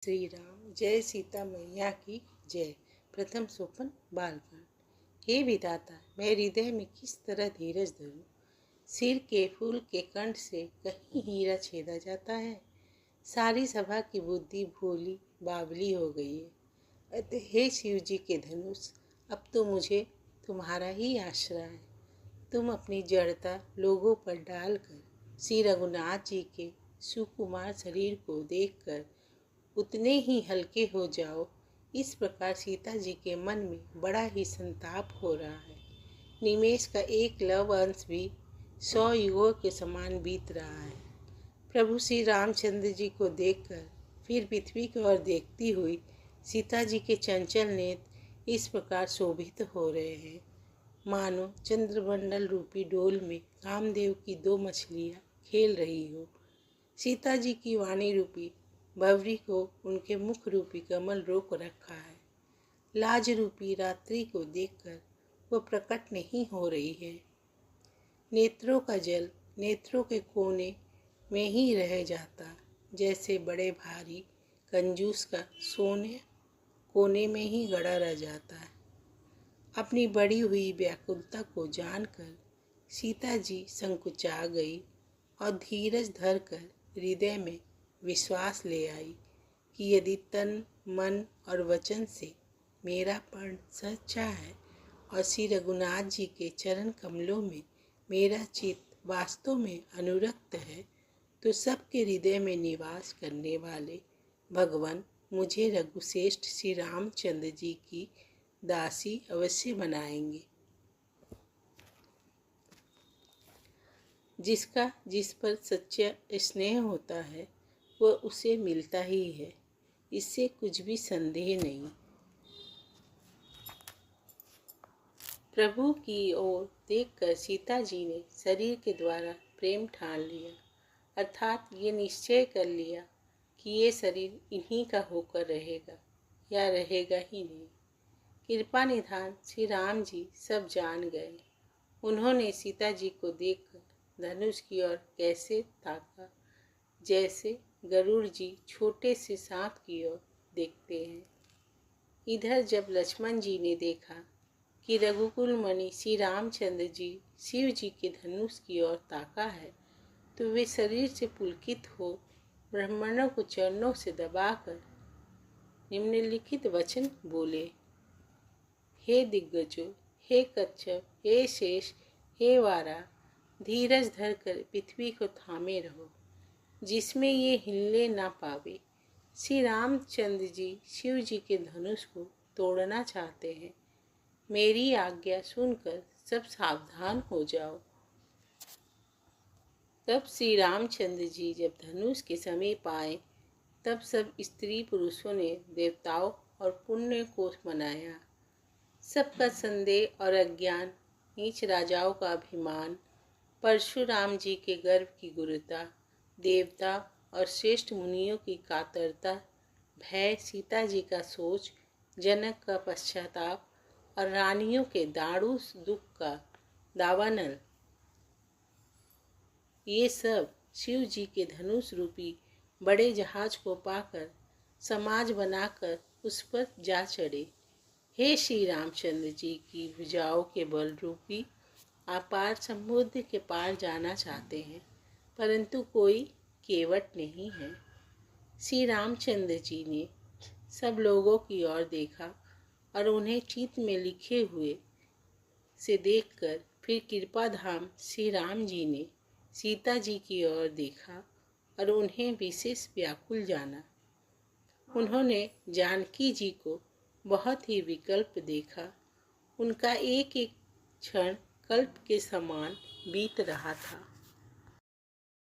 श्री राम। जय सीता मैया की जय। प्रथम सोपन बालकांड। हे विधाता, मैं हृदय में किस तरह धीरज धरूं। सिर के फूल के कंठ से कहीं हीरा छेदा जाता है। सारी सभा की बुद्धि भोली बावली हो गई है। अतः हे शिव जी के धनुष, अब तो मुझे तुम्हारा ही आश्रय है। तुम अपनी जड़ता लोगों पर डालकर श्री रघुनाथ जी के सुकुमार शरीर को देखकर उतने ही हल्के हो जाओ। इस प्रकार सीता जी के मन में बड़ा ही संताप हो रहा है। निमेष का एक लव अंश भी 100 युगों के समान बीत रहा है। प्रभु श्री रामचंद्र जी को देखकर फिर पृथ्वी की ओर देखती हुई सीता जी के चंचल नेत्र इस प्रकार शोभित हो रहे हैं, मानो चंद्रमंडल रूपी डोल में कामदेव की 2 मछलियाँ खेल रही हो। सीता जी की वाणी रूपी भंवरी को उनके मुख रूपी कमल रोक रखा है। लाज रूपी रात्रि को देखकर वह प्रकट नहीं हो रही है। नेत्रों का जल नेत्रों के कोने में ही रह जाता, जैसे बड़े भारी कंजूस का सोने कोने में ही गड़ा रह जाता है। अपनी बड़ी हुई व्याकुलता को जानकर सीता जी संकुचा गई और धीरज धरकर हृदय में विश्वास ले आई कि यदि तन मन और वचन से मेरा प्रण सच्चा है और श्री रघुनाथ जी के चरण कमलों में मेरा चित्त वास्तव में अनुरक्त है, तो सबके हृदय में निवास करने वाले भगवान मुझे रघुश्रेष्ठ श्री रामचंद्र जी की दासी अवश्य बनाएंगे। जिसका जिस पर सच्चा स्नेह होता है वह उसे मिलता ही है, इससे कुछ भी संदेह नहीं। प्रभु की ओर देखकर सीता जी ने शरीर के द्वारा प्रेम ठान लिया, अर्थात ये निश्चय कर लिया कि ये शरीर इन्हीं का होकर रहेगा या रहेगा ही नहीं। कृपा निधान श्री राम जी सब जान गए। उन्होंने सीता जी को देखकर धनुष की ओर कैसे ताका, जैसे गरुड़ जी छोटे से सांप की ओर देखते हैं। इधर जब लक्ष्मण जी ने देखा कि रघुकुल मणि श्री रामचंद्र जी शिव जी के धनुष की ओर ताका है, तो वे शरीर से पुलकित हो ब्राह्मणों को चरणों से दबाकर निम्नलिखित वचन बोले। हे दिग्गजों, हे कच्छप, हे शेष, हे वारा, धीरज धरकर पृथ्वी को थामे रहो, जिसमें ये हिलने ना पावे। श्री रामचंद्र जी शिव जी के धनुष को तोड़ना चाहते हैं। मेरी आज्ञा सुनकर सब सावधान हो जाओ। तब श्री रामचंद्र जी जब धनुष के समीप आए, तब सब स्त्री पुरुषों ने देवताओं और पुण्य को मनाया। सबका संदेह और अज्ञान, नीच राजाओं का अभिमान, परशुराम जी के गर्भ की गुरुता, देवता और श्रेष्ठ मुनियों की कातरता, भय, सीता जी का सोच, जनक का पश्चाताप और रानियों के दारू दुख का दावानल, ये सब शिव जी के धनुष रूपी बड़े जहाज को पाकर समाज बनाकर उस पर जा चढ़े। हे श्री रामचंद्र जी की भुजाओं के बल रूपी अपार समुद्र के पार जाना चाहते हैं, परंतु कोई केवट नहीं है। श्री रामचंद्र जी ने सब लोगों की ओर देखा और उन्हें चित्त में लिखे हुए से देखकर फिर कृपा धाम श्री राम जी ने सीता जी की ओर देखा और उन्हें विशेष व्याकुल जाना। उन्होंने जानकी जी को बहुत ही विकल्प देखा। उनका एक एक क्षण कल्प के समान बीत रहा था।